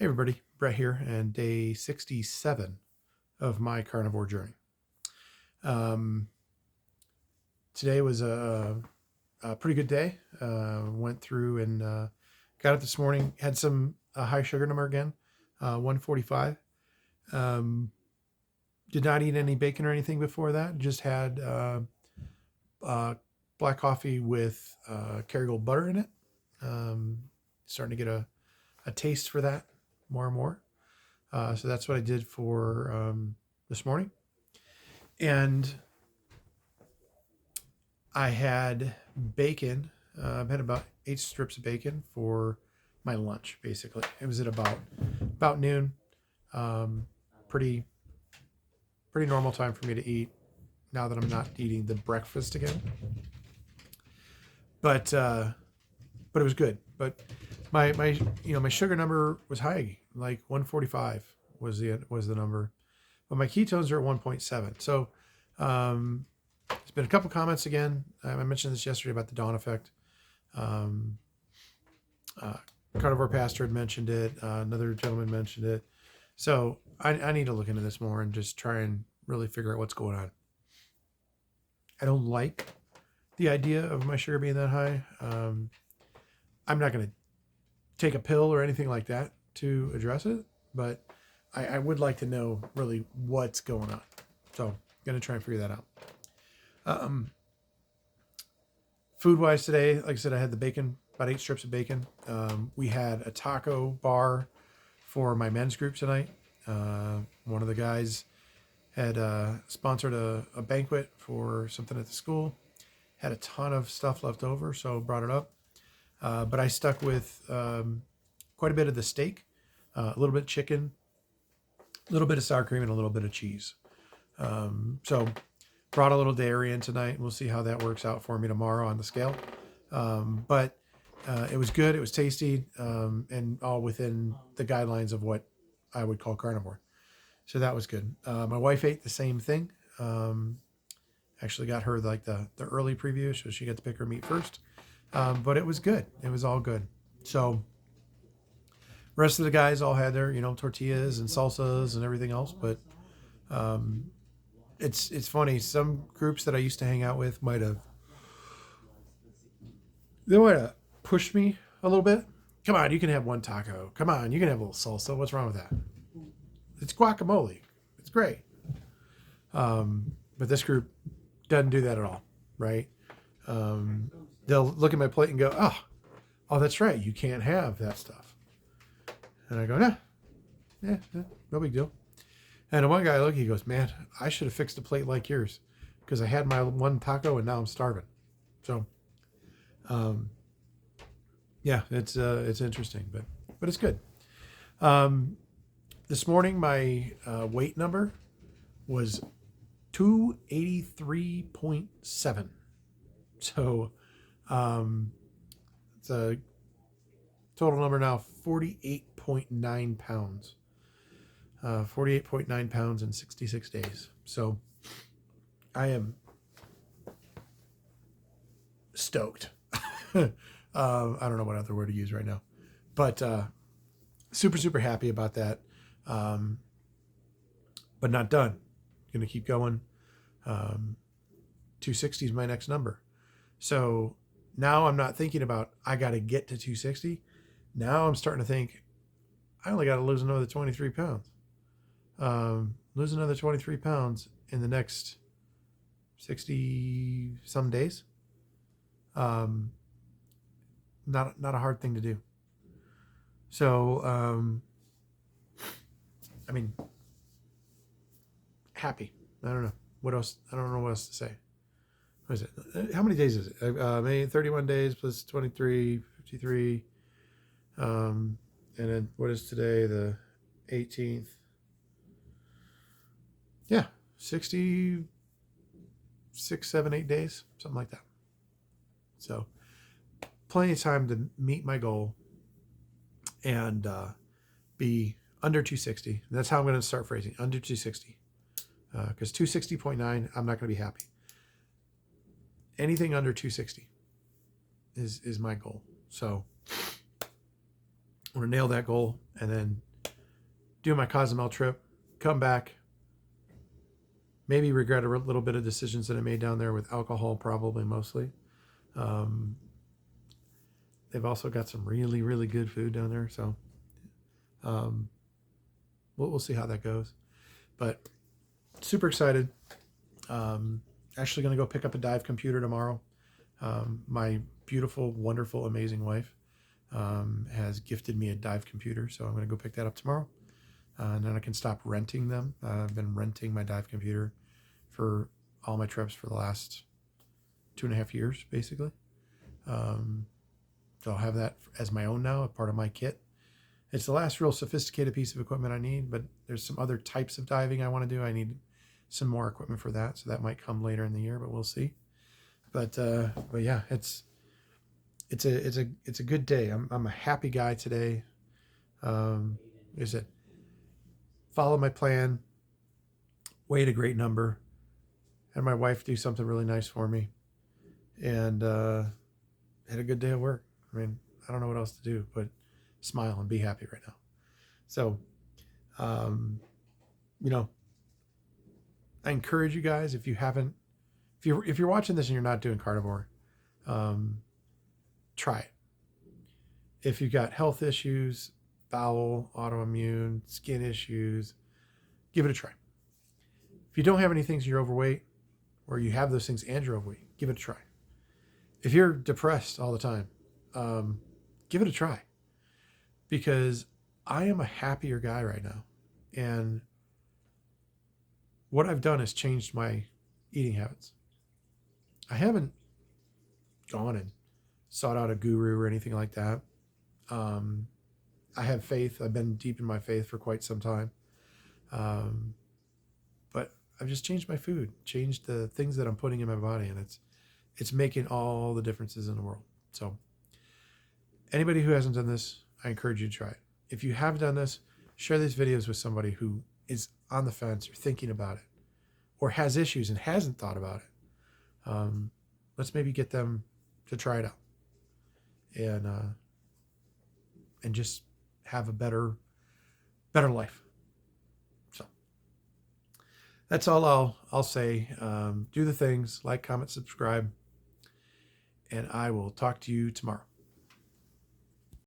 Hey everybody, Brett here, and day 67 of my carnivore journey. Um, Today was a pretty good day. Went through and got up this morning. Had some high sugar number again, 145. Um, did not eat any bacon or anything before that. Just had uh, black coffee with Kerrygold butter in it. Starting to get a taste for that more and more. So that's what I did for this morning. And I had bacon. I had about 8 strips of bacon for my lunch, basically. It was at about noon. Um, pretty normal time for me to eat now that I'm not eating the breakfast again. But it was good. But my sugar number was high, like 145 was the number, but my ketones are at 1.7. So there's been a couple comments again. I mentioned this yesterday about the dawn effect. Um, Carnivore Pastor had mentioned it. Another gentleman mentioned it. So I need to look into this more and just try and really figure out what's going on. I don't like the idea of my sugar being that high. I'm not going to take a pill or anything like that to address it, but I would like to know really what's going on. So I'm going to try and figure that out. Food wise today, like I said, I had the bacon, about 8 strips of bacon. We had a taco bar for my men's group tonight. One of the guys had sponsored a banquet for something at the school. Had a ton of stuff left over, so brought it up. But I stuck with quite a bit of the steak, a little bit of chicken, a little bit of sour cream, and a little bit of cheese. So brought a little dairy in tonight. We'll see how that works out for me tomorrow on the scale. But it was good. It was tasty, and all within the guidelines of what I would call carnivore. So that was good. My wife ate the same thing. Actually got her like the early preview, so she got to pick her meat first. But it was good. It was all good. So rest of the guys all had their, tortillas and salsas and everything else. But it's funny. Some groups that I used to hang out with might have pushed me a little bit. Come on, you can have one taco. Come on, you can have a little salsa. What's wrong with that? It's guacamole. It's great. But this group doesn't do that at all, right? They'll look at my plate and go, oh, that's right. You can't have that stuff. And I go, nah, yeah, no big deal. And one guy he goes, man, I should have fixed a plate like yours because I had my one taco and now I'm starving. So, yeah, it's interesting, but it's good. This morning, my weight number was 283.7. So, it's a total number now 48.9 pounds. 48.9 pounds in 66 days. So I am stoked. I don't know what other word to use right now, but super happy about that. But not done. Going to keep going. 260 is my next number. So now I'm not thinking about I got to get to 260. Now I'm starting to think I only got to lose another 23 pounds. Lose another 23 pounds in the next 60 some days. Not a hard thing to do. So, I mean, happy. I don't know what else. I don't know what else to say. What is it? How many days is it? Maybe 31 days plus 23, 53. And then what is today? The 18th. Yeah, 66, 7, 8 days, something like that. So plenty of time to meet my goal and be under 260. And that's how I'm going to start phrasing, under 260. Because 260.9, I'm not going to be happy. Anything under 260 is my goal. So I'm going to nail that goal and then do my Cozumel trip, come back, maybe regret a little bit of decisions that I made down there with alcohol, probably mostly. Um, they've also got some really, really good food down there. So um, we'll see how that goes. But super excited. Actually going to go pick up a dive computer tomorrow. My beautiful, wonderful, amazing wife has gifted me a dive computer. So I'm going to go pick that up tomorrow. And then I can stop renting them. I've been renting my dive computer for all my trips for the last 2.5 years, basically. So I'll have that as my own now, a part of my kit. It's the last real sophisticated piece of equipment I need, but there's some other types of diving I want to do. I need some more equipment for that, so that might come later in the year, but we'll see. But yeah, it's a good day. I'm a happy guy today. Is it? Follow my plan, weighed a great number, had my wife do something really nice for me, and had a good day at work. I mean, I don't know what else to do but smile and be happy right now. So, you know, I encourage you guys, if you're watching this and you're not doing carnivore, try it. If you've got health issues, bowel, autoimmune, skin issues, give it a try. If you don't have any things, you're overweight, or you have those things and you're overweight, give it a try. If you're depressed all the time, give it a try. Because I am a happier guy right now. And what I've done is changed my eating habits. I haven't gone and sought out a guru or anything like that. I have faith. I've been deep in my faith for quite some time. But I've just changed my food, changed the things that I'm putting in my body, and it's making all the differences in the world. So anybody who hasn't done this, I encourage you to try it. If you have done this, share these videos with somebody who is on the fence or thinking about it or has issues and hasn't thought about it. Let's maybe get them to try it out and just have a better life. So that's all I'll say. Do the things, like, comment, subscribe, and I will talk to you tomorrow.